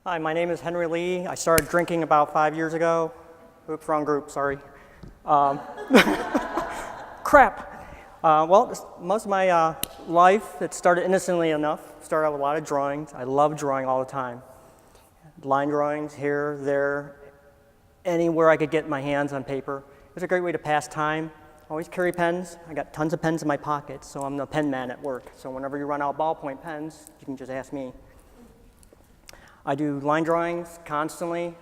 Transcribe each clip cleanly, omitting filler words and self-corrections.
Hi, my name is Henry Lee. I started drinking about 5 years ago. Oops, wrong group, sorry. Crap. Most of my life, it started innocently enough. Started out with a lot of drawings. I love drawing all the time. Line drawings here, there, anywhere I could get my hands on paper. It was a great way to pass time. Always carry pens. I got tons of pens in my pocket, so I'm the pen man at work. So whenever you run out of ballpoint pens, you can just ask me. I do line drawings constantly,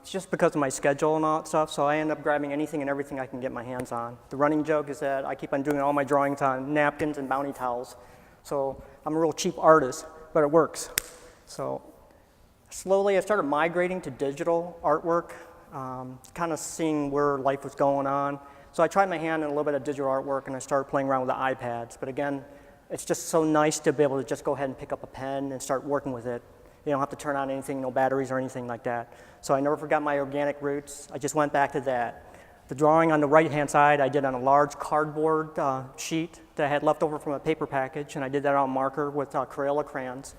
just because of my schedule and all that stuff, so I end up grabbing anything and everything I can get my hands on. The running joke is that I keep on doing all my drawings on napkins and bounty towels. So I'm a real cheap artist, but it works. So slowly I started migrating to digital artwork, kind of seeing where life was going on. So I tried my hand in a little bit of digital artwork and I started playing around with the iPads. But again, it's just so nice to be able to just go ahead and pick up a pen and start working with it. You don't have to turn on anything, no batteries or anything like that. So I never forgot my organic roots. I just went back to that. The drawing on the right-hand side I did on a large cardboard sheet that I had left over from a paper package, and I did that on marker with Crayola crayons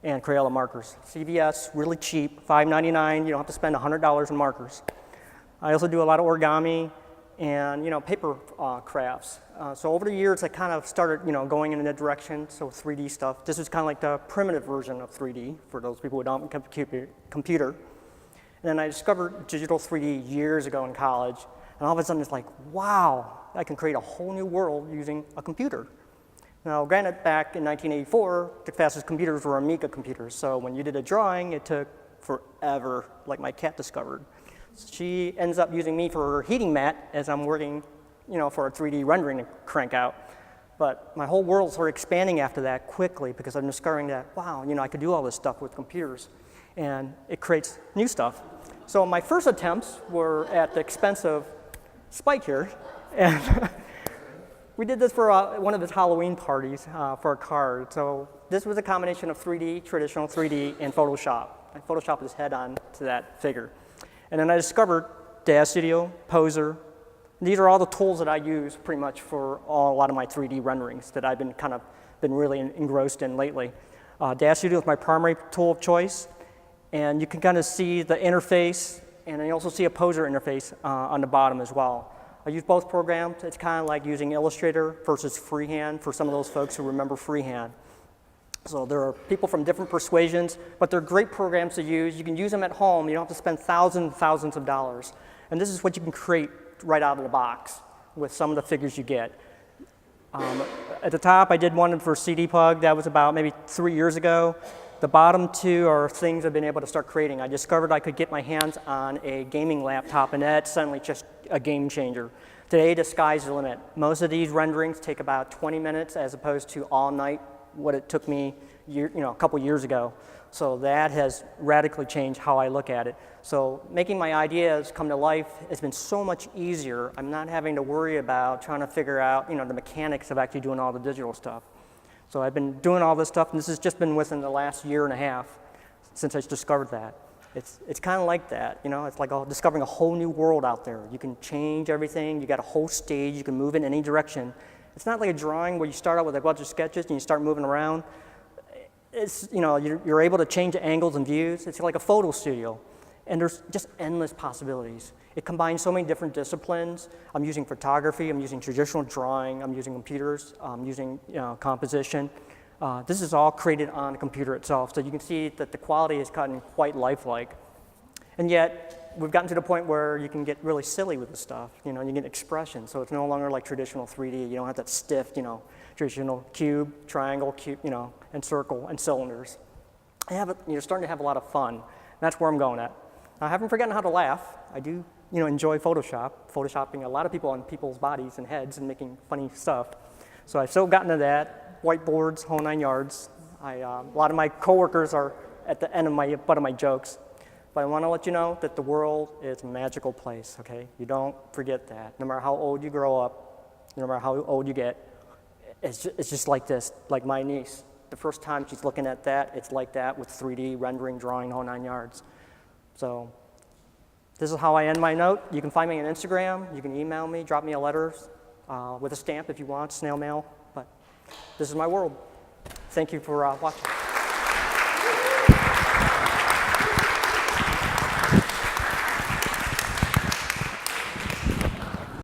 and Crayola markers. CVS, really cheap, $5.99. You don't have to spend $100 on markers. I also do a lot of origami and paper crafts. So over the years, I kind of started going in that direction, so 3D stuff. This is kind of like the primitive version of 3D for those people who don't have a computer. And then I discovered digital 3D years ago in college, and all of a sudden it's like, wow, I can create a whole new world using a computer. Now, granted, back in 1984, the fastest computers were Amiga computers, so when you did a drawing, it took forever, like my cat discovered. She ends up using me for her heating mat as I'm working, for a 3D rendering to crank out. But my whole world started expanding after that quickly because I'm discovering that, wow, I could do all this stuff with computers. And it creates new stuff. So my first attempts were at the expense of Spike here. And we did this for one of his Halloween parties for a card. So this was a combination of 3D, traditional 3D, and Photoshop. I photoshopped his head on to that figure. And then I discovered Dash Studio, Poser. These are all the tools that I use pretty much for a lot of my 3D renderings that I've been really engrossed in lately. Dash Studio is my primary tool of choice, and you can kind of see the interface, and you also see a Poser interface on the bottom as well. I use both programs. It's kind of like using Illustrator versus freehand for some of those folks who remember freehand. So there are people from different persuasions, but they're great programs to use. You can use them at home. You don't have to spend thousands and thousands of dollars. And this is what you can create right out of the box with some of the figures you get. At the top, I did one for CDPUG. That was about maybe 3 years ago. The bottom two are things I've been able to start creating. I discovered I could get my hands on a gaming laptop, and that's suddenly just a game changer. Today, the sky's the limit. Most of these renderings take about 20 minutes as opposed to all night, what it took me a couple years ago. So that has radically changed how I look at it. So making my ideas come to life has been so much easier. I'm not having to worry about trying to figure out the mechanics of actually doing all the digital stuff. So I've been doing all this stuff, and this has just been within the last year and a half since I discovered that. It's kind of like that, it's like discovering a whole new world out there. You can change everything, you got a whole stage, you can move in any direction. It's not like a drawing where you start out with a bunch of sketches and you start moving around. It's, you're able to change angles and views. It's like a photo studio. And there's just endless possibilities. It combines so many different disciplines. I'm using photography, I'm using traditional drawing, I'm using computers, I'm using composition. This is all created on the computer itself. So you can see that the quality has gotten quite lifelike. And yet, we've gotten to the point where you can get really silly with the stuff. You get expression, so it's no longer like traditional 3D. You don't have that stiff, traditional cube, triangle, and circle, and cylinders. You're starting to have a lot of fun. That's where I'm going at. I haven't forgotten how to laugh. I do, enjoy photoshopping a lot of people on people's bodies and heads and making funny stuff. So I've still gotten to that. Whiteboards, whole 9 yards. A lot of my coworkers are at the end of my butt of my jokes. But I want to let you know that the world is a magical place, okay? You don't forget that. No matter how old you grow up, no matter how old you get, it's just like this, like my niece. The first time she's looking at that, it's like that with 3D, rendering, drawing, whole 9 yards. So this is how I end my note. You can find me on Instagram. You can email me, drop me a letter with a stamp if you want, snail mail. But this is my world. Thank you for watching.